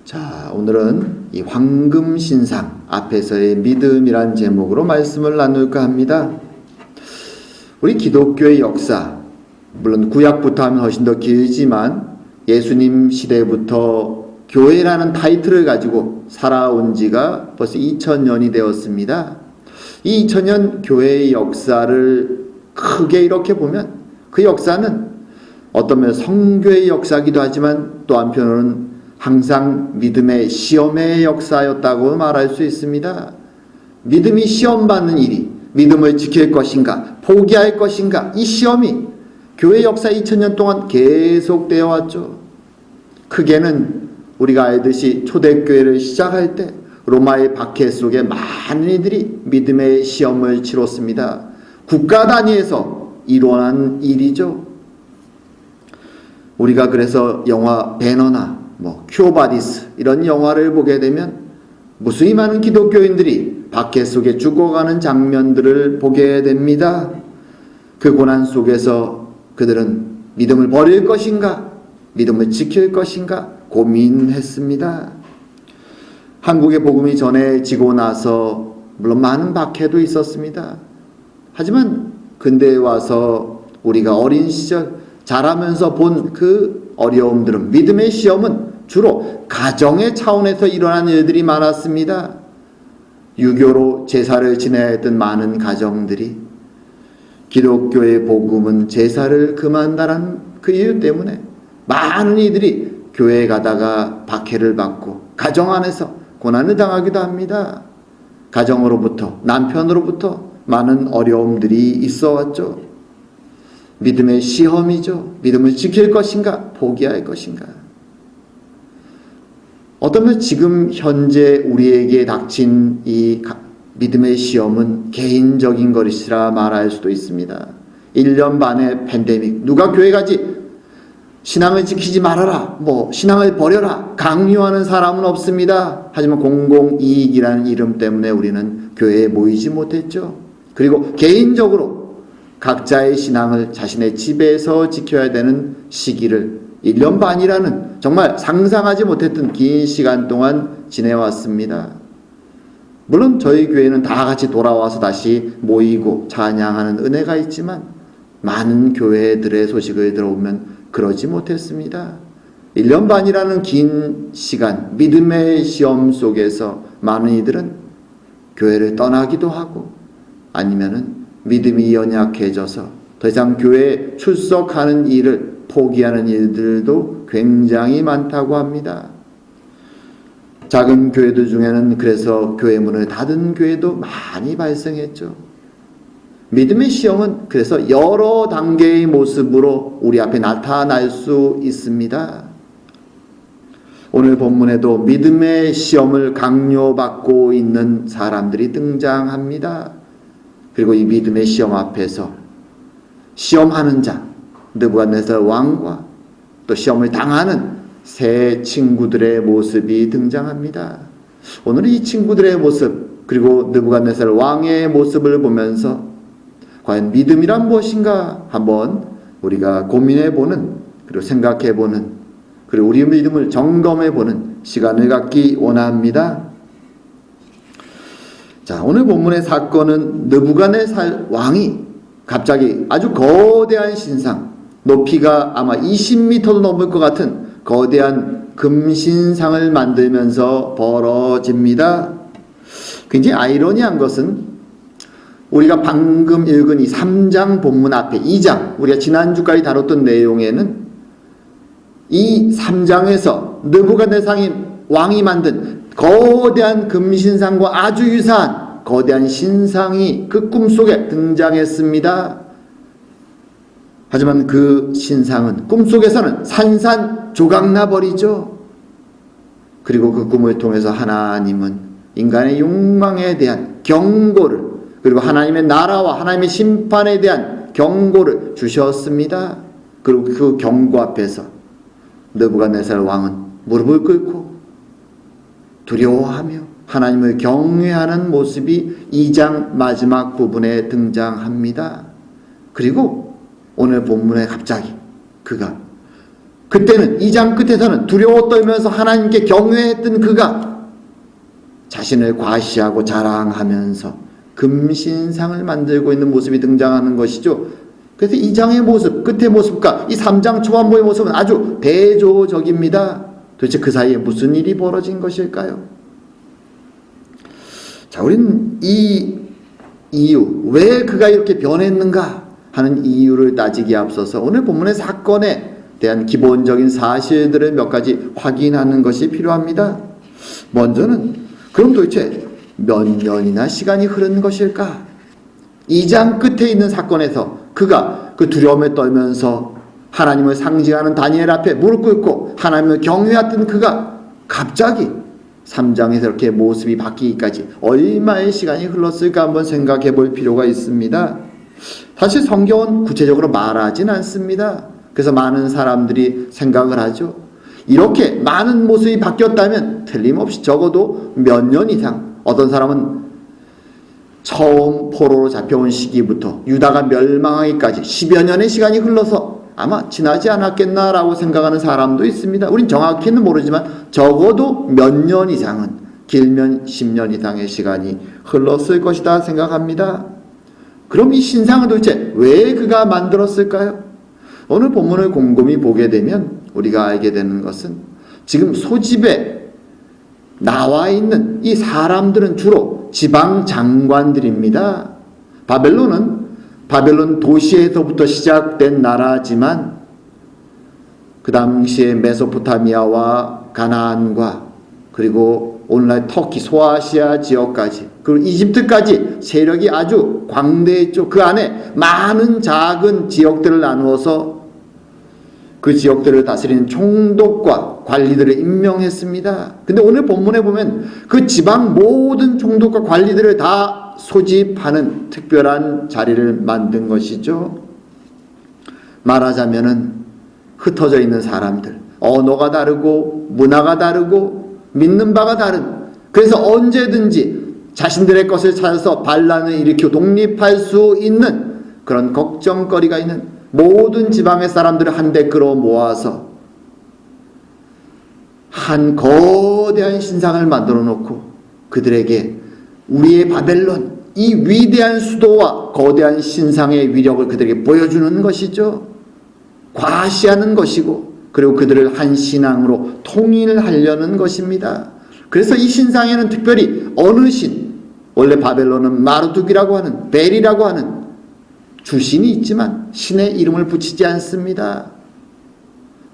자, 오늘은 이 황금신상 앞에서의 믿음이란 제목으로 말씀을 나눌까 합니다. 우리 기독교의 역사, 물론 구약부터 하면 훨씬 더 길지만 예수님 시대부터 교회라는 타이틀을 가지고 살아온 지가 벌써 2000년이 되었습니다. 이 2000년 교회의 역사를 크게 이렇게 보면 그 역사는 어떤 면 성교의 역사이기도 하지만 또 한편으로는 항상 믿음의 시험의 역사였다고 말할 수 있습니다. 믿음이 시험받는 일이 믿음을 지킬 것인가 포기할 것인가, 이 시험이 교회 역사 2000년 동안 계속되어 왔죠. 크게는 우리가 알듯이 초대교회를 시작할 때 로마의 박해 속에 많은 이들이 믿음의 시험을 치렀습니다. 국가 단위에서 일어난 일이죠. 우리가 그래서 영화 배너나 큐어바디스 이런 영화를 보게 되면 무수히 많은 기독교인들이 박해 속에 죽어가는 장면들을 보게 됩니다. 그 고난 속에서 그들은 믿음을 버릴 것인가 믿음을 지킬 것인가 고민했습니다. 한국의 복음이 전해지고 나서 물론 많은 박해도 있었습니다. 하지만 근대에 와서 우리가 어린 시절 자라면서 본 그 어려움들은, 믿음의 시험은 주로 가정의 차원에서 일어난 일들이 많았습니다. 유교로 제사를 지내야 했던 많은 가정들이 기독교의 복음은 제사를 금한다는 그 이유 때문에 많은 이들이 교회에 가다가 박해를 받고 가정 안에서 고난을 당하기도 합니다. 가정으로부터, 남편으로부터 많은 어려움들이 있어 왔죠. 믿음의 시험이죠. 믿음을 지킬 것인가 포기할 것인가. 어쩌면 지금 현재 우리에게 닥친 이 믿음의 시험은 개인적인 것이라 말할 수도 있습니다. 1년 반의 팬데믹, 누가 교회 가지 신앙을 지키지 말아라, 신앙을 버려라 강요하는 사람은 없습니다. 하지만 공공이익이라는 이름 때문에 우리는 교회에 모이지 못했죠. 그리고 개인적으로 각자의 신앙을 자신의 집에서 지켜야 되는 시기를 1년 반이라는 정말 상상하지 못했던 긴 시간 동안 지내왔습니다. 물론 저희 교회는 다 같이 돌아와서 다시 모이고 찬양하는 은혜가 있지만 많은 교회들의 소식을 들어보면 그러지 못했습니다. 1년 반이라는 긴 시간, 믿음의 시험 속에서 많은 이들은 교회를 떠나기도 하고 아니면은 믿음이 연약해져서 더 이상 교회에 출석하는 일을 포기하는 일들도 굉장히 많다고 합니다. 작은 교회들 중에는 그래서 교회 문을 닫은 교회도 많이 발생했죠. 믿음의 시험은 그래서 여러 단계의 모습으로 우리 앞에 나타날 수 있습니다. 오늘 본문에도 믿음의 시험을 강요받고 있는 사람들이 등장합니다. 그리고 이 믿음의 시험 앞에서 시험하는 자 느부갓네살 왕과 또 시험을 당하는 세 친구들의 모습이 등장합니다. 오늘은 이 친구들의 모습 그리고 느부갓네살 왕의 모습을 보면서 과연 믿음이란 무엇인가 한번 우리가 고민해보는, 그리고 생각해보는, 그리고 우리의 믿음을 점검해보는 시간을 갖기 원합니다. 자, 오늘 본문의 사건은 느부갓네살 왕이 갑자기 아주 거대한 신상, 높이가 아마 20m도 넘을 것 같은 거대한 금신상을 만들면서 벌어집니다. 굉장히 아이러니한 것은 우리가 방금 읽은 이 3장 본문 앞에 2장, 우리가 지난주까지 다뤘던 내용에는 이 3장에서 느부갓네살 왕이 만든 거대한 금신상과 아주 유사한 거대한 신상이 그 꿈속에 등장했습니다. 하지만 그 신상은 꿈속에서는 산산조각나 버리죠. 그리고 그 꿈을 통해서 하나님은 인간의 욕망에 대한 경고를, 그리고 하나님의 나라와 하나님의 심판에 대한 경고를 주셨습니다. 그리고 그 경고 앞에서 느부갓네살 왕은 무릎을 꿇고 두려워하며 하나님을 경외하는 모습이 2장 마지막 부분에 등장합니다. 그리고 오늘 본문에 갑자기 그가 그때는 이 장 끝에서는 두려워 떨면서 하나님께 경외했던 그가 자신을 과시하고 자랑하면서 금신상을 만들고 있는 모습이 등장하는 것이죠. 그래서 이 장의 모습, 끝의 모습과 이 3장 초반부의 모습은 아주 대조적입니다. 도대체 그 사이에 무슨 일이 벌어진 것일까요? 자, 우리는 이 이유, 왜 그가 이렇게 변했는가 하는 이유를 따지기에 앞서서 오늘 본문의 사건에 대한 기본적인 사실들을 몇 가지 확인하는 것이 필요합니다. 먼저는 그럼 도대체 몇 년이나 시간이 흐른 것일까? 2장 끝에 있는 사건에서 그가 그 두려움에 떨면서 하나님을 상징하는 다니엘 앞에 무릎 꿇고 하나님을 경외했던 그가 갑자기 3장에서 이렇게 모습이 바뀌기까지 얼마의 시간이 흘렀을까 한번 생각해 볼 필요가 있습니다. 사실 성경은 구체적으로 말하진 않습니다. 그래서 많은 사람들이 생각을 하죠. 이렇게 많은 모습이 바뀌었다면 틀림없이 적어도 몇 년 이상, 어떤 사람은 처음 포로로 잡혀온 시기부터 유다가 멸망하기까지 10여 년의 시간이 흘러서 아마 지나지 않았겠나라고 생각하는 사람도 있습니다. 우린 정확히는 모르지만 적어도 몇 년 이상은, 길면 10년 이상의 시간이 흘렀을 것이다 생각합니다. 그럼 이 신상은 도대체 왜 그가 만들었을까요? 오늘 본문을 곰곰이 보게 되면 우리가 알게 되는 것은 지금 소집에 나와 있는 이 사람들은 주로 지방 장관들입니다. 바벨론 도시에서부터 시작된 나라지만 그 당시에 메소포타미아와 가나안과 그리고 오늘날 터키, 소아시아 지역까지 그리고 이집트까지 세력이 아주 광대했죠. 그 안에 많은 작은 지역들을 나누어서 그 지역들을 다스리는 총독과 관리들을 임명했습니다. 근데 오늘 본문에 보면 그 지방 모든 총독과 관리들을 다 소집하는 특별한 자리를 만든 것이죠. 말하자면은 흩어져 있는 사람들, 언어가 다르고 문화가 다르고 믿는 바가 다른, 그래서 언제든지 자신들의 것을 찾아서 반란을 일으켜 독립할 수 있는 그런 걱정거리가 있는 모든 지방의 사람들을 한데 끌어모아서 한 거대한 신상을 만들어 놓고 그들에게 우리의 바벨론, 이 위대한 수도와 거대한 신상의 위력을 그들에게 보여주는 것이죠. 과시하는 것이고, 그리고 그들을 한 신앙으로 통일하려는 것입니다. 그래서 이 신상에는 특별히 어느 신, 원래 바벨론은 마르둑이라고 하는, 벨이라고 하는 주신이 있지만 신의 이름을 붙이지 않습니다.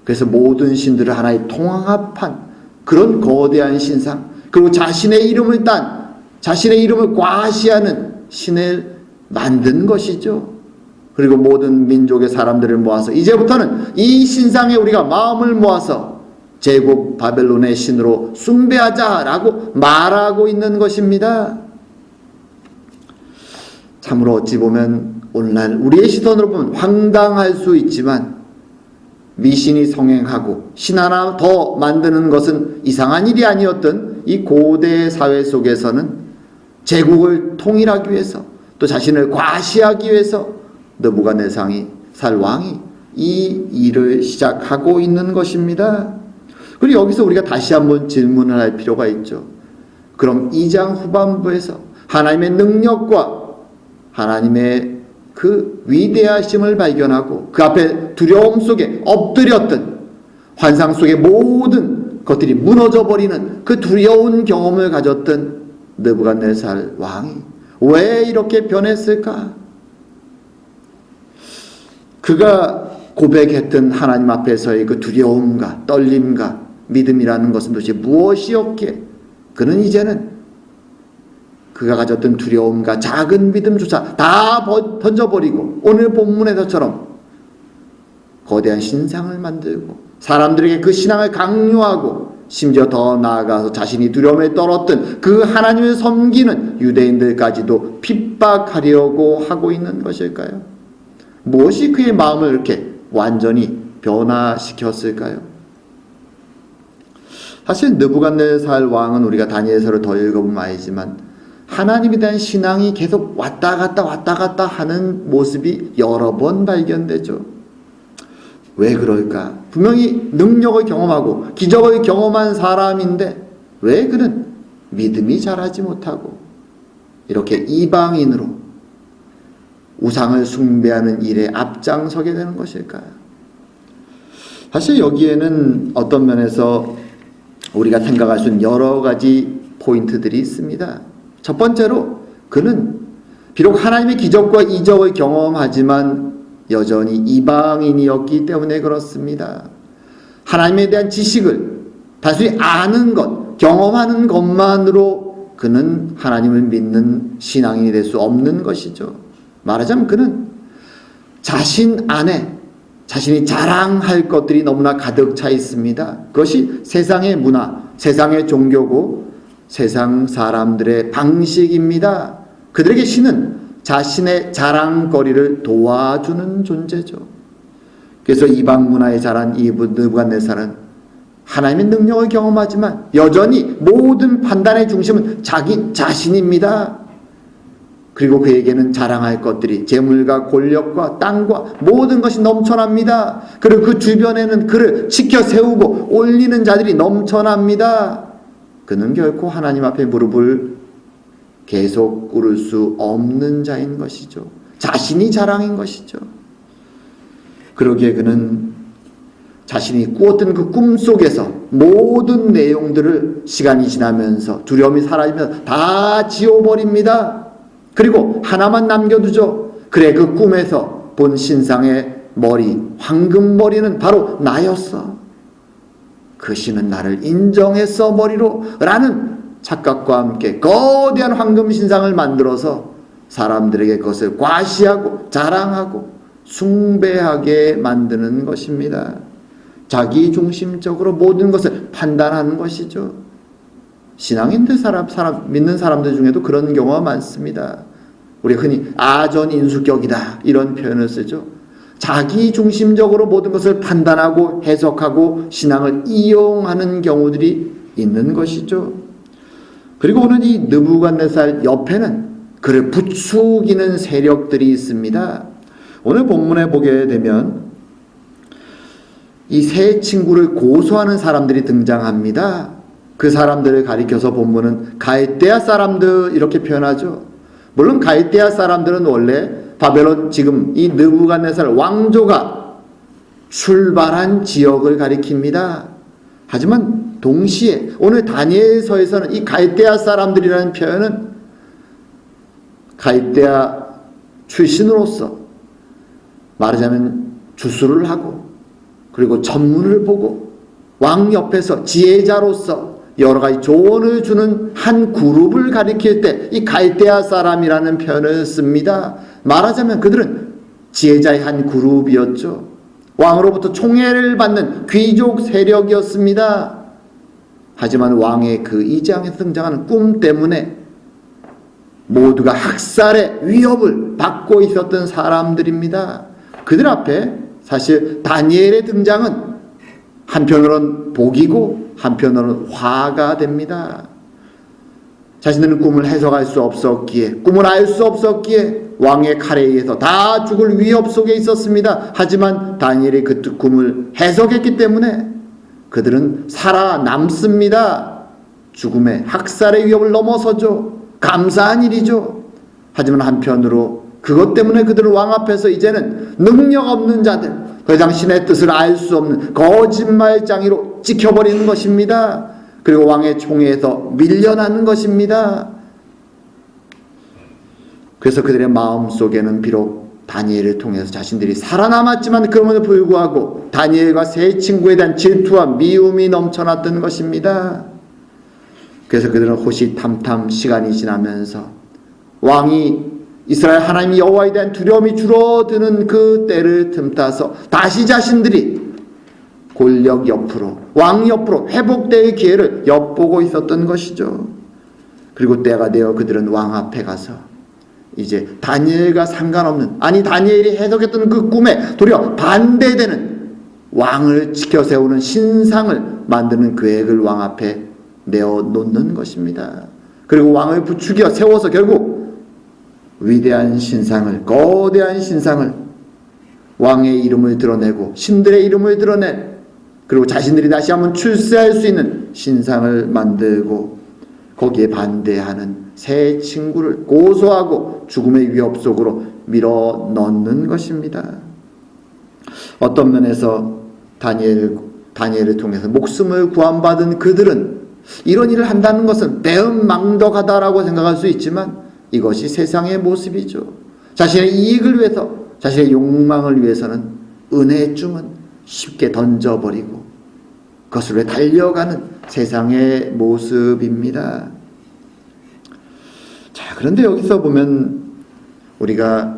그래서 모든 신들을 하나의 통합한 그런 거대한 신상, 그리고 자신의 이름을 딴, 자신의 이름을 과시하는 신을 만든 것이죠. 그리고 모든 민족의 사람들을 모아서 이제부터는 이 신상에 우리가 마음을 모아서 제국 바벨론의 신으로 숭배하자라고 말하고 있는 것입니다. 참으로 어찌 보면 오늘날 우리의 시선으로 보면 황당할 수 있지만 미신이 성행하고 신 하나 더 만드는 것은 이상한 일이 아니었던 이 고대 사회 속에서는 제국을 통일하기 위해서 또 자신을 과시하기 위해서 느부갓네살 왕이 이 일을 시작하고 있는 것입니다. 그리고 여기서 우리가 다시 한번 질문을 할 필요가 있죠. 그럼 2장 후반부에서 하나님의 능력과 하나님의 그 위대하심을 발견하고 그 앞에 두려움 속에 엎드렸던, 환상 속의 모든 것들이 무너져버리는 그 두려운 경험을 가졌던 느부갓네살 왕이 왜 이렇게 변했을까? 그가 고백했던 하나님 앞에서의 그 두려움과 떨림과 믿음이라는 것은 도대체 무엇이었기에 그는 이제는 그가 가졌던 두려움과 작은 믿음조차 다 던져버리고 오늘 본문에서처럼 거대한 신상을 만들고 사람들에게 그 신앙을 강요하고 심지어 더 나아가서 자신이 두려움에 떨었던 그 하나님을 섬기는 유대인들까지도 핍박하려고 하고 있는 것일까요? 무엇이 그의 마음을 이렇게 완전히 변화시켰을까요? 사실 느부갓네살 왕은 우리가 다니엘서를 더 읽어보면 알지만 하나님에 대한 신앙이 계속 왔다 갔다 하는 모습이 여러 번 발견되죠. 왜 그럴까? 분명히 능력을 경험하고 기적을 경험한 사람인데 왜 그는 믿음이 자라지 못하고 이렇게 이방인으로 우상을 숭배하는 일에 앞장서게 되는 것일까요? 사실 여기에는 어떤 면에서 우리가 생각할 수 있는 여러 가지 포인트들이 있습니다. 첫 번째로 그는 비록 하나님의 기적과 이적을 경험하지만 여전히 이방인이었기 때문에 그렇습니다. 하나님에 대한 지식을 단순히 아는 것, 경험하는 것만으로 그는 하나님을 믿는 신앙인이 될 수 없는 것이죠. 말하자면 그는 자신 안에 자신이 자랑할 것들이 너무나 가득 차 있습니다. 그것이 세상의 문화, 세상의 종교고 세상 사람들의 방식입니다. 그들에게 신은 자신의 자랑거리를 도와주는 존재죠. 그래서 이방 문화에 자란 이 느부갓네살은 하나님의 능력을 경험하지만 여전히 모든 판단의 중심은 자기 자신입니다. 그리고 그에게는 자랑할 것들이 재물과 권력과 땅과 모든 것이 넘쳐납니다. 그리고 그 주변에는 그를 지켜 세우고 올리는 자들이 넘쳐납니다. 그는 결코 하나님 앞에 무릎을 계속 꿇을 수 없는 자인 것이죠. 자신이 자랑인 것이죠. 그러기에 그는 자신이 꾸었던 그 꿈속에서 모든 내용들을 시간이 지나면서 두려움이 사라지면서 다 지워버립니다. 그리고 하나만 남겨두죠. 그래, 그 꿈에서 본 신상의 머리, 황금머리는 바로 나였어. 그 신은 나를 인정했어 머리로 라는 착각과 함께 거대한 황금 신상을 만들어서 사람들에게 그것을 과시하고 자랑하고 숭배하게 만드는 것입니다. 자기 중심적으로 모든 것을 판단하는 것이죠. 신앙인들 믿는 사람들 중에도 그런 경우가 많습니다. 우리가 흔히 아전인수격이다 이런 표현을 쓰죠. 자기 중심적으로 모든 것을 판단하고 해석하고 신앙을 이용하는 경우들이 있는 것이죠. 그리고 오늘 이 느부갓네살 옆에는 그를 부추기는 세력들이 있습니다. 오늘 본문에 보게 되면 이 세 친구를 고소하는 사람들이 등장합니다. 그 사람들을 가리켜서 본문은 갈대아 사람들 이렇게 표현하죠. 물론 갈대아 사람들은 원래 바벨론 지금 이 느부갓네살 왕조가 출발한 지역을 가리킵니다. 하지만 동시에 오늘 다니엘서에서는 이 갈대아 사람들이라는 표현은 갈대아 출신으로서 말하자면 주술을 하고 그리고 전문을 보고 왕 옆에서 지혜자로서 여러 가지 조언을 주는 한 그룹을 가리킬 때 이 갈대아 사람이라는 표현을 씁니다. 말하자면 그들은 지혜자의 한 그룹이었죠. 왕으로부터 총애를 받는 귀족 세력이었습니다. 하지만 왕의 그 2장에서 등장하는 꿈 때문에 모두가 학살의 위협을 받고 있었던 사람들입니다. 그들 앞에 사실 다니엘의 등장은 한편으로는 복이고 한편으로는 화가 됩니다. 자신들은 꿈을 해석할 수 없었기에 꿈을 알 수 없었기에 왕의 칼에 의해서 다 죽을 위협 속에 있었습니다. 하지만 다니엘이 그 꿈을 해석했기 때문에 그들은 살아남습니다. 죽음의 학살의 위협을 넘어서죠. 감사한 일이죠. 하지만 한편으로 그것 때문에 그들은 왕 앞에서 이제는 능력 없는 자들, 더 이상 신의 뜻을 알 수 없는 거짓말장이로 찍혀버리는 것입니다. 그리고 왕의 총애에서 밀려나는 것입니다. 그래서 그들의 마음속에는 비록 다니엘을 통해서 자신들이 살아남았지만 그럼에도 불구하고 다니엘과 세 친구에 대한 질투와 미움이 넘쳐났던 것입니다. 그래서 그들은 호시탐탐 시간이 지나면서 왕이 이스라엘 하나님 여호와에 대한 두려움이 줄어드는 그 때를 틈타서 다시 자신들이 권력 옆으로 왕 옆으로 회복될 기회를 엿보고 있었던 것이죠. 그리고 때가 되어 그들은 왕 앞에 가서 이제 다니엘과 상관없는 다니엘이 해석했던 그 꿈에 도리어 반대되는 왕을 지켜 세우는 신상을 만드는 계획을 왕 앞에 내어놓는 것입니다. 그리고 왕을 부추겨 세워서 결국 위대한 신상을 거대한 신상을 왕의 이름을 드러내고 신들의 이름을 드러내 그리고 자신들이 다시 한번 출세할 수 있는 신상을 만들고 거기에 반대하는 새 친구를 고소하고 죽음의 위협 속으로 밀어 넣는 것입니다. 어떤 면에서 다니엘을 통해서 목숨을 구원받은 그들은 이런 일을 한다는 것은 배은망덕하다라고 생각할 수 있지만 이것이 세상의 모습이죠. 자신의 이익을 위해서, 자신의 욕망을 위해서는 은혜의 줌은 쉽게 던져버리고 그것으로 달려가는 세상의 모습입니다. 자, 그런데 여기서 보면 우리가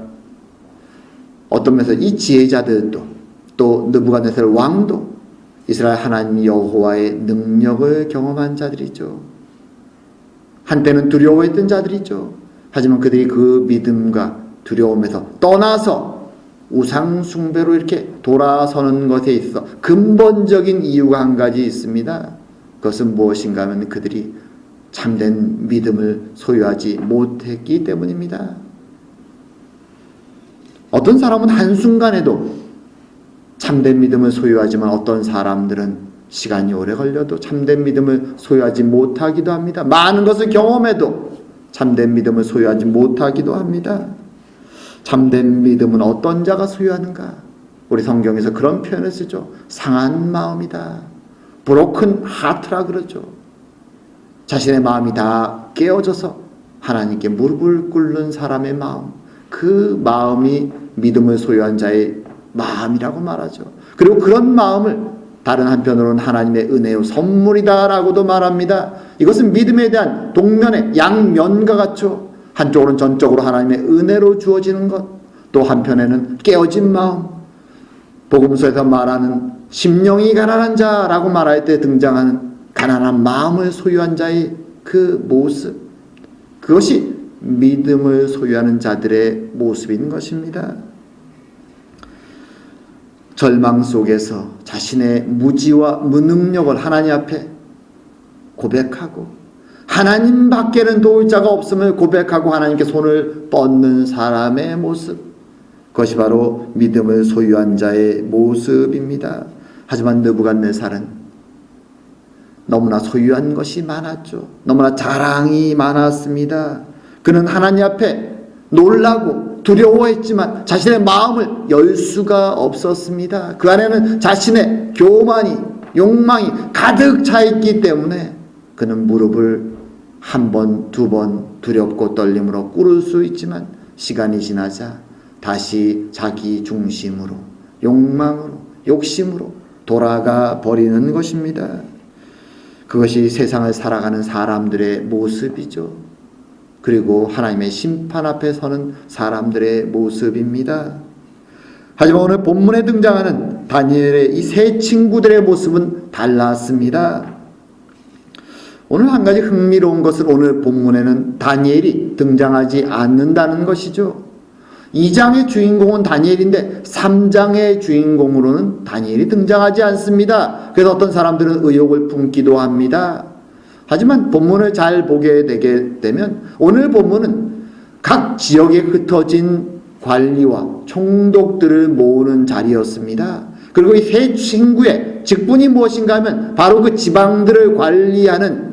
어떤 면에서 이 지혜자들도 또 느부갓네살 왕도 이스라엘 하나님 여호와의 능력을 경험한 자들이죠. 한때는 두려워했던 자들이죠. 하지만 그들이 그 믿음과 두려움에서 떠나서 우상 숭배로 이렇게 돌아서는 것에 있어 근본적인 이유가 한 가지 있습니다. 그것은 무엇인가 하면 그들이 참된 믿음을 소유하지 못했기 때문입니다. 어떤 사람은 한순간에도 참된 믿음을 소유하지만 어떤 사람들은 시간이 오래 걸려도 참된 믿음을 소유하지 못하기도 합니다. 많은 것을 경험해도 참된 믿음을 소유하지 못하기도 합니다. 참된 믿음은 어떤 자가 소유하는가? 우리 성경에서 그런 표현을 쓰죠. 상한 마음이다. broken heart라 그러죠. 자신의 마음이 다 깨어져서 하나님께 무릎을 꿇는 사람의 마음, 그 마음이 믿음을 소유한 자의 마음이라고 말하죠. 그리고 그런 마음을 다른 한편으로는 하나님의 은혜의 선물이다라고도 말합니다. 이것은 믿음에 대한 동면의 양면과 같죠. 한쪽으로는 전적으로 하나님의 은혜로 주어지는 것, 또 한편에는 깨어진 마음, 복음서에서 말하는 심령이 가난한 자라고 말할 때 등장하는 가난한 마음을 소유한 자의 그 모습, 그것이 믿음을 소유하는 자들의 모습인 것입니다. 절망 속에서 자신의 무지와 무능력을 하나님 앞에 고백하고 하나님 밖에는 도울 자가 없음을 고백하고 하나님께 손을 뻗는 사람의 모습, 그것이 바로 믿음을 소유한 자의 모습입니다. 하지만 느부갓네살은 너무나 소유한 것이 많았죠. 너무나 자랑이 많았습니다. 그는 하나님 앞에 놀라고 두려워했지만 자신의 마음을 열 수가 없었습니다. 그 안에는 자신의 교만이, 욕망이 가득 차 있기 때문에 그는 무릎을 한 번, 두 번 두렵고 떨림으로 꿇을 수 있지만 시간이 지나자 다시 자기 중심으로, 욕망으로, 욕심으로 돌아가 버리는 것입니다. 그것이 세상을 살아가는 사람들의 모습이죠. 그리고 하나님의 심판 앞에 서는 사람들의 모습입니다. 하지만 오늘 본문에 등장하는 다니엘의 이 세 친구들의 모습은 달랐습니다. 오늘 한 가지 흥미로운 것은 오늘 본문에는 다니엘이 등장하지 않는다는 것이죠. 2장의 주인공은 다니엘인데 3장의 주인공으로는 다니엘이 등장하지 않습니다. 그래서 어떤 사람들은 의혹을 품기도 합니다. 하지만 본문을 잘 보게 되게 되면 오늘 본문은 각 지역에 흩어진 관리와 총독들을 모으는 자리였습니다. 그리고 이 세 친구의 직분이 무엇인가 하면 바로 그 지방들을 관리하는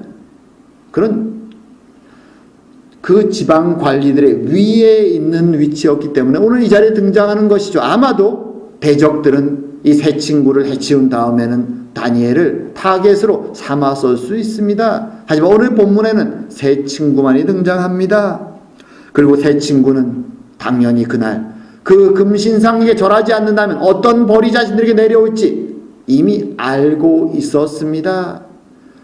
그런 그 지방 관리들의 위에 있는 위치였기 때문에 오늘 이 자리에 등장하는 것이죠. 아마도 대적들은 이 세 친구를 해치운 다음에는 다니엘을 타겟으로 삼았을 수 있습니다. 하지만 오늘 본문에는 세 친구만이 등장합니다. 그리고 세 친구는 당연히 그날 그 금신상에게 절하지 않는다면 어떤 벌이 자신들에게 내려올지 이미 알고 있었습니다.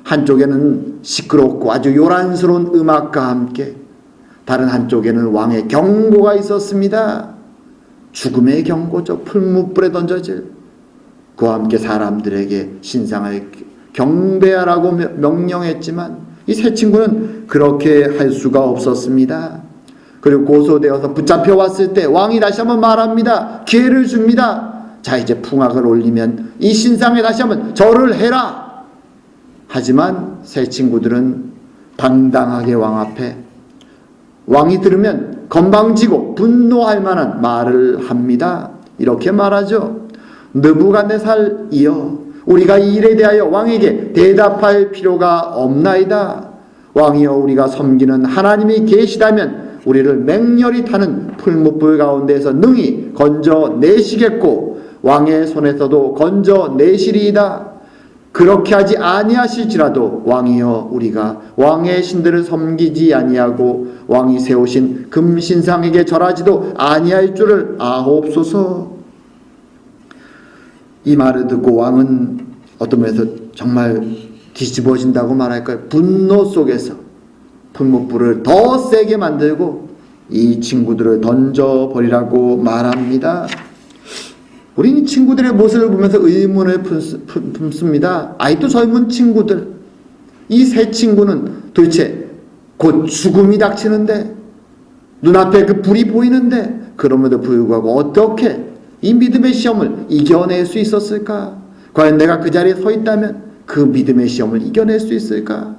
한쪽에는 시끄럽고 아주 요란스러운 음악과 함께 다른 한쪽에는 왕의 경고가 있었습니다. 죽음의 경고죠. 풀무불에 던져질. 그와 함께 사람들에게 신상을 경배하라고 명령했지만 이 세 친구는 그렇게 할 수가 없었습니다. 그리고 고소되어서 붙잡혀 왔을 때 왕이 다시 한번 말합니다. 기회를 줍니다. 자, 이제 풍악을 올리면 이 신상에 다시 한번 절을 해라. 하지만 세 친구들은 당당하게 왕 앞에 왕이 들으면 건방지고 분노할 만한 말을 합니다. 이렇게 말하죠. 느부갓네살이여, 우리가 이 일에 대하여 왕에게 대답할 필요가 없나이다. 왕이여, 우리가 섬기는 하나님이 계시다면 우리를 맹렬히 타는 풀무불 가운데에서 능히 건져내시겠고 왕의 손에서도 건져내시리이다. 그렇게 하지 아니하실지라도 왕이여, 우리가 왕의 신들을 섬기지 아니하고 왕이 세우신 금신상에게 절하지도 아니할 줄을 아옵소서. 이 말을 듣고 왕은 어떤 면에서 정말 뒤집어진다고 말할까요? 분노 속에서 풀무불을 더 세게 만들고 이 친구들을 던져버리라고 말합니다. 우리는 이 친구들의 모습을 보면서 의문을 품습니다. 아직도 젊은 친구들, 이 세 친구는 도대체 곧 죽음이 닥치는데, 눈앞에 그 불이 보이는데 그럼에도 불구하고 어떻게 이 믿음의 시험을 이겨낼 수 있었을까? 과연 내가 그 자리에 서 있다면 그 믿음의 시험을 이겨낼 수 있을까?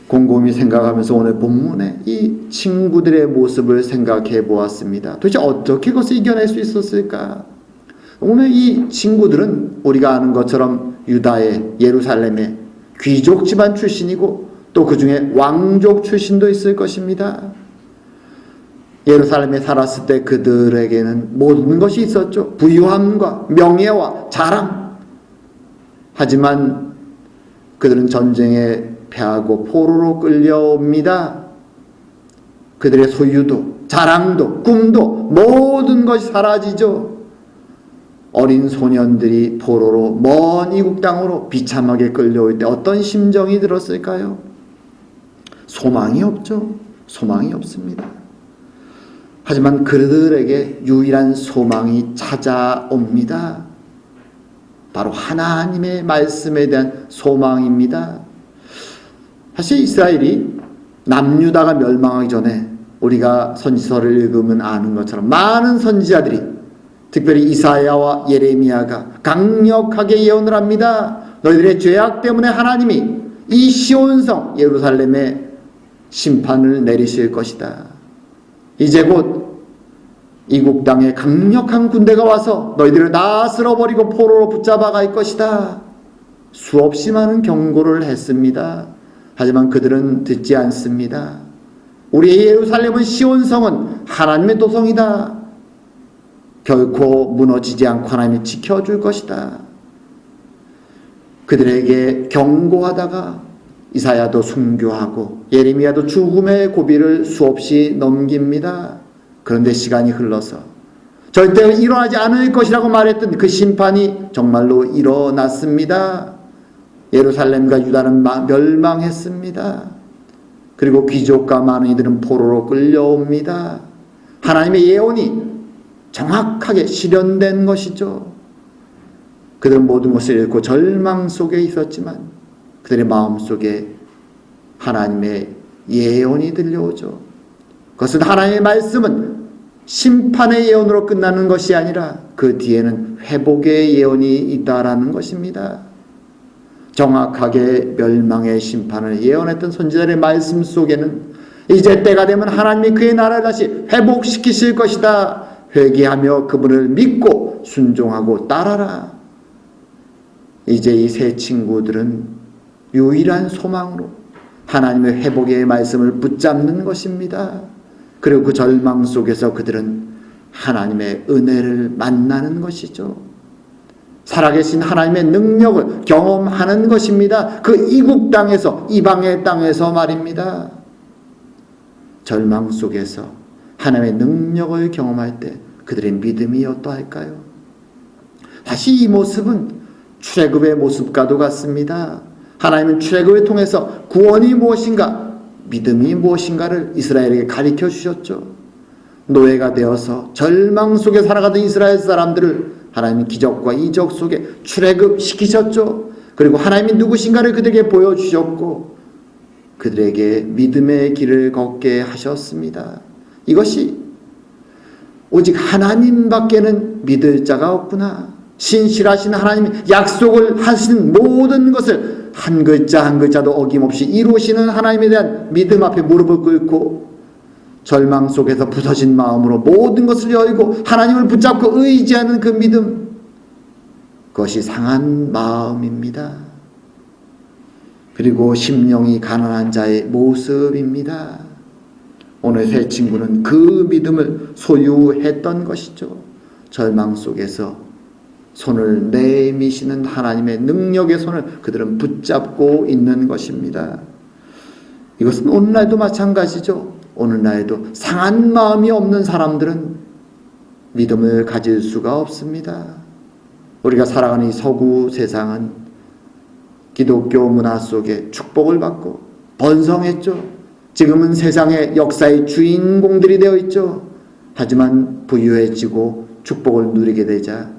곰곰이 생각하면서 오늘 본문에 이 친구들의 모습을 생각해 보았습니다. 도대체 어떻게 그것을 이겨낼 수 있었을까? 오늘 이 친구들은 우리가 아는 것처럼 유다의, 예루살렘의 귀족 집안 출신이고 또 그 중에 왕족 출신도 있을 것입니다. 예루살렘에 살았을 때 그들에게는 모든 것이 있었죠. 부유함과 명예와 자랑. 하지만 그들은 전쟁에 패하고 포로로 끌려옵니다. 그들의 소유도, 자랑도, 꿈도 모든 것이 사라지죠. 어린 소년들이 포로로 먼 이국 땅으로 비참하게 끌려올 때 어떤 심정이 들었을까요? 소망이 없죠. 소망이 없습니다. 하지만 그들에게 유일한 소망이 찾아옵니다. 바로 하나님의 말씀에 대한 소망입니다. 사실 이스라엘이 남유다가 멸망하기 전에 우리가 선지서를 읽으면 아는 것처럼 많은 선지자들이, 특별히 이사야와 예레미야가 강력하게 예언을 합니다. 너희들의 죄악 때문에 하나님이 이 시온성 예루살렘에 심판을 내리실 것이다. 이제 곧 이국 땅에 강력한 군대가 와서 너희들을 다 쓸어버리고 포로로 붙잡아 갈 것이다. 수없이 많은 경고를 했습니다. 하지만 그들은 듣지 않습니다. 우리의 예루살렘은, 시온성은 하나님의 도성이다. 결코 무너지지 않고 하나님이 지켜줄 것이다. 그들에게 경고하다가 이사야도 순교하고 예레미야도 죽음의 고비를 수없이 넘깁니다. 그런데 시간이 흘러서 절대 일어나지 않을 것이라고 말했던 그 심판이 정말로 일어났습니다. 예루살렘과 유다는 멸망했습니다. 그리고 귀족과 많은 이들은 포로로 끌려옵니다. 하나님의 예언이 정확하게 실현된 것이죠. 그들은 모든 것을 잃고 절망 속에 있었지만 그들의 마음속에 하나님의 예언이 들려오죠. 그것은 하나님의 말씀은 심판의 예언으로 끝나는 것이 아니라 그 뒤에는 회복의 예언이 있다라는 것입니다. 정확하게 멸망의 심판을 예언했던 선지자들의 말씀 속에는 이제 때가 되면 하나님이 그의 나라를 다시 회복시키실 것이다. 회개하며 그분을 믿고 순종하고 따라라. 이제 이 세 친구들은 유일한 소망으로 하나님의 회복의 말씀을 붙잡는 것입니다. 그리고 그 절망 속에서 그들은 하나님의 은혜를 만나는 것이죠. 살아계신 하나님의 능력을 경험하는 것입니다. 그 이국 땅에서, 이방의 땅에서 말입니다. 절망 속에서 하나님의 능력을 경험할 때 그들의 믿음이 어떠할까요? 다시 이 모습은 출애굽의 모습과도 같습니다. 하나님은 출애굽을 통해서 구원이 무엇인가, 믿음이 무엇인가를 이스라엘에게 가르쳐 주셨죠. 노예가 되어서 절망 속에 살아가던 이스라엘 사람들을 하나님은 기적과 이적 속에 출애굽시키셨죠. 그리고 하나님이 누구신가를 그들에게 보여주셨고 그들에게 믿음의 길을 걷게 하셨습니다. 이것이 오직 하나님밖에는 믿을 자가 없구나. 신실하신 하나님이 약속을 하신 모든 것을 한 글자 한 글자도 어김없이 이루시는 하나님에 대한 믿음 앞에 무릎을 꿇고 절망 속에서 부서진 마음으로 모든 것을 열고 하나님을 붙잡고 의지하는 그 믿음, 그것이 상한 마음입니다. 그리고 심령이 가난한 자의 모습입니다. 오늘 새 친구는 그 믿음을 소유했던 것이죠. 절망 속에서 손을 내미시는 하나님의 능력의 손을 그들은 붙잡고 있는 것입니다. 이것은 오늘날도 마찬가지죠. 오늘날에도 상한 마음이 없는 사람들은 믿음을 가질 수가 없습니다. 우리가 살아가는 이 서구 세상은 기독교 문화 속에 축복을 받고 번성했죠. 지금은 세상의 역사의 주인공들이 되어 있죠. 하지만 부유해지고 축복을 누리게 되자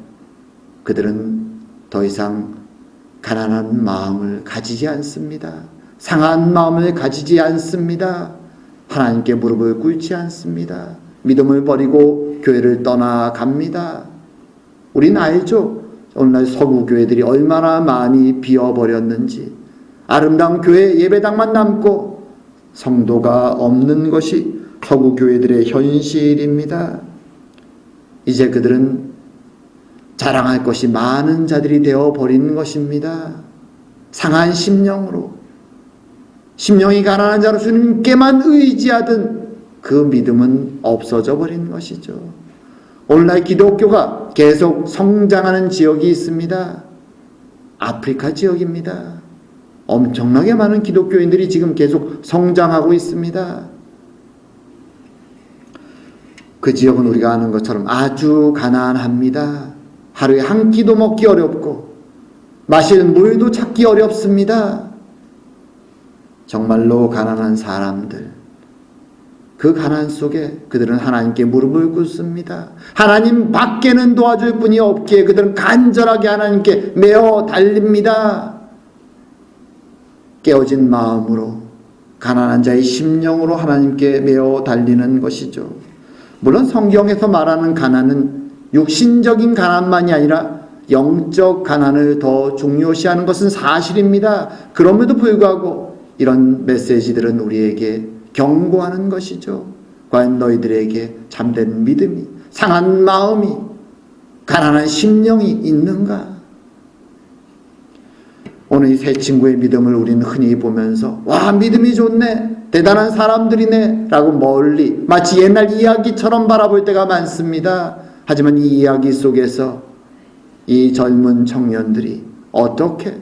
그들은 더 이상 가난한 마음을 가지지 않습니다. 상한 마음을 가지지 않습니다. 하나님께 무릎을 꿇지 않습니다. 믿음을 버리고 교회를 떠나갑니다. 우리는 알죠. 오늘날 서구 교회들이 얼마나 많이 비어버렸는지. 아름다운 교회 예배당만 남고 성도가 없는 것이 서구 교회들의 현실입니다. 이제 그들은 자랑할 것이 많은 자들이 되어버린 것입니다. 상한 심령으로, 심령이 가난한 자로 주님께만 의지하던 그 믿음은 없어져 버린 것이죠. 오늘날 기독교가 계속 성장하는 지역이 있습니다. 아프리카 지역입니다. 엄청나게 많은 기독교인들이 지금 계속 성장하고 있습니다. 그 지역은 우리가 아는 것처럼 아주 가난합니다. 하루에 한 끼도 먹기 어렵고 마실 물도 찾기 어렵습니다. 정말로 가난한 사람들, 그 가난 속에 그들은 하나님께 무릎을 꿇습니다. 하나님 밖에는 도와줄 분이 없기에 그들은 간절하게 하나님께 메어 달립니다. 깨어진 마음으로 가난한 자의 심령으로 하나님께 메어 달리는 것이죠. 물론 성경에서 말하는 가난은 육신적인 가난만이 아니라 영적 가난을 더 중요시하는 것은 사실입니다. 그럼에도 불구하고 이런 메시지들은 우리에게 경고하는 것이죠. 과연 너희들에게 참된 믿음이, 상한 마음이, 가난한 심령이 있는가? 오늘 이 새 친구의 믿음을 우리는 흔히 보면서 와, 믿음이 좋네, 대단한 사람들이네 라고 멀리 마치 옛날 이야기처럼 바라볼 때가 많습니다. 하지만 이 이야기 속에서 이 젊은 청년들이 어떻게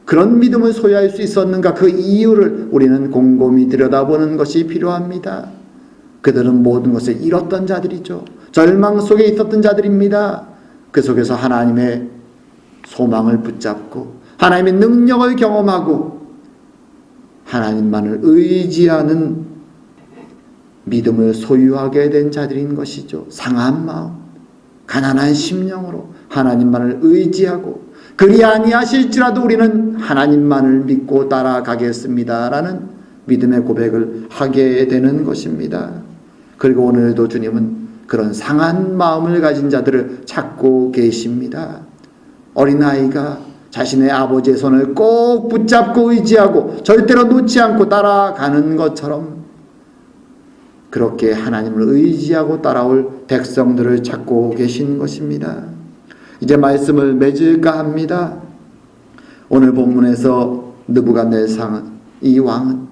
그런 믿음을 소유할 수 있었는가, 그 이유를 우리는 곰곰이 들여다보는 것이 필요합니다. 그들은 모든 것을 잃었던 자들이죠. 절망 속에 있었던 자들입니다. 그 속에서 하나님의 소망을 붙잡고 하나님의 능력을 경험하고 하나님만을 의지하는 믿음을 소유하게 된 자들인 것이죠. 상한 마음, 가난한 심령으로 하나님만을 의지하고 그리 아니하실지라도 우리는 하나님만을 믿고 따라가겠습니다라는 믿음의 고백을 하게 되는 것입니다. 그리고 오늘도 주님은 그런 상한 마음을 가진 자들을 찾고 계십니다. 어린아이가 자신의 아버지의 손을 꼭 붙잡고 의지하고 절대로 놓지 않고 따라가는 것처럼 그렇게 하나님을 의지하고 따라올 백성들을 찾고 계신 것입니다. 이제 말씀을 맺을까 합니다. 오늘 본문에서 느부갓네살 이 왕은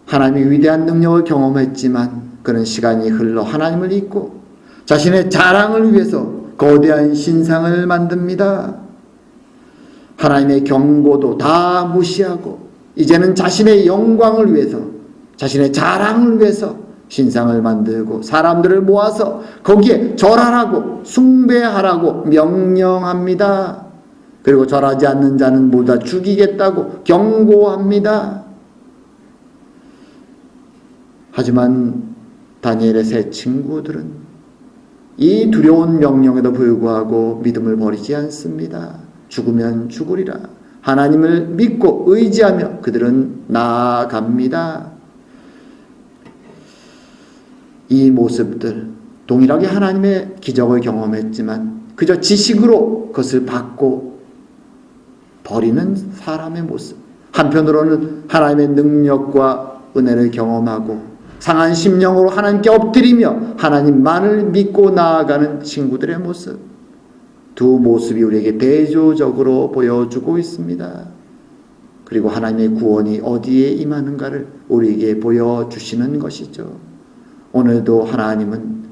하나님의 위대한 능력을 경험했지만 그는 시간이 흘러 하나님을 잊고 자신의 자랑을 위해서 거대한 신상을 만듭니다. 하나님의 경고도 다 무시하고 이제는 자신의 영광을 위해서, 자신의 자랑을 위해서 신상을 만들고 사람들을 모아서 거기에 절하라고 숭배하라고 명령합니다. 그리고 절하지 않는 자는 모두 다 죽이겠다고 경고합니다. 하지만 다니엘의 세 친구들은 이 두려운 명령에도 불구하고 믿음을 버리지 않습니다. 죽으면 죽으리라. 하나님을 믿고 의지하며 그들은 나아갑니다. 이 모습들, 동일하게 하나님의 기적을 경험했지만 그저 지식으로 그것을 받고 버리는 사람의 모습, 한편으로는 하나님의 능력과 은혜를 경험하고 상한 심령으로 하나님께 엎드리며 하나님만을 믿고 나아가는 친구들의 모습, 두 모습이 우리에게 대조적으로 보여주고 있습니다. 그리고 하나님의 구원이 어디에 임하는가를 우리에게 보여주시는 것이죠. 오늘도 하나님은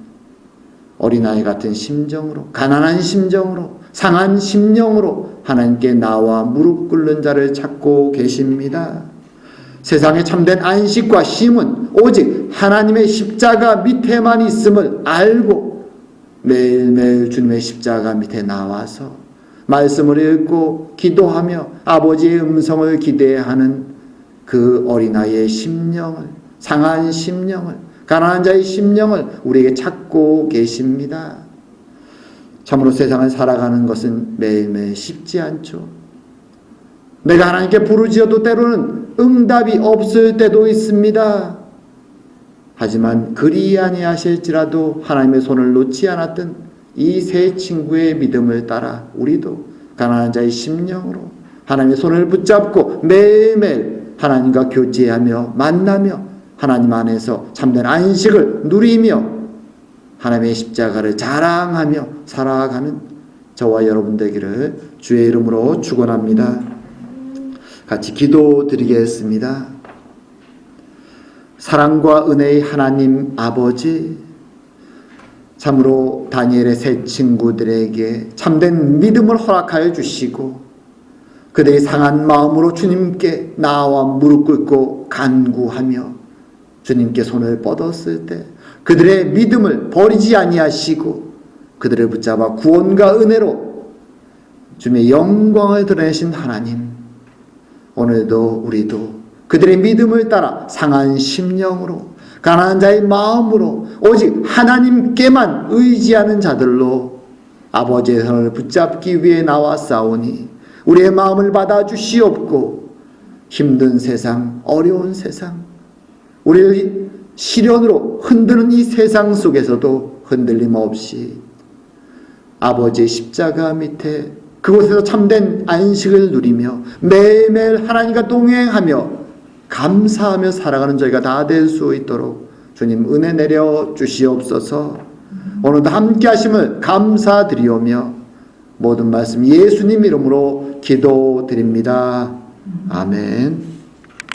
어린아이 같은 심정으로, 가난한 심정으로, 상한 심령으로 하나님께 나와 무릎 꿇는 자를 찾고 계십니다. 세상에 참된 안식과 쉼은 오직 하나님의 십자가 밑에만 있음을 알고 매일매일 주님의 십자가 밑에 나와서 말씀을 읽고 기도하며 아버지의 음성을 기대하는 그 어린아이의 심령을, 상한 심령을, 가난한 자의 심령을 우리에게 찾고 계십니다. 참으로 세상을 살아가는 것은 매일매일 쉽지 않죠. 내가 하나님께 부르짖어도 때로는 응답이 없을 때도 있습니다. 하지만 그리 아니하실지라도 하나님의 손을 놓지 않았던 이 세 친구의 믿음을 따라 우리도 가난한 자의 심령으로 하나님의 손을 붙잡고 매일매일 하나님과 교제하며 만나며 하나님 안에서 참된 안식을 누리며 하나님의 십자가를 자랑하며 살아가는 저와 여러분 되기를 주의 이름으로 축원합니다. 같이 기도드리겠습니다. 사랑과 은혜의 하나님 아버지, 참으로 다니엘의 세 친구들에게 참된 믿음을 허락하여 주시고 그들이 상한 마음으로 주님께 나와 무릎 꿇고 간구하며 주님께 손을 뻗었을 때 그들의 믿음을 버리지 아니하시고 그들을 붙잡아 구원과 은혜로 주님의 영광을 드러내신 하나님, 오늘도 우리도 그들의 믿음을 따라 상한 심령으로 가난한 자의 마음으로 오직 하나님께만 의지하는 자들로 아버지의 손을 붙잡기 위해 나왔사오니 우리의 마음을 받아주시옵고 힘든 세상, 어려운 세상, 우리를 시련으로 흔드는 이 세상 속에서도 흔들림 없이 아버지의 십자가 밑에 그곳에서 참된 안식을 누리며 매일매일 하나님과 동행하며 감사하며 살아가는 저희가 다 될 수 있도록 주님 은혜 내려 주시옵소서. 오늘도 함께 하심을 감사드리오며 모든 말씀 예수님 이름으로 기도드립니다. 아멘.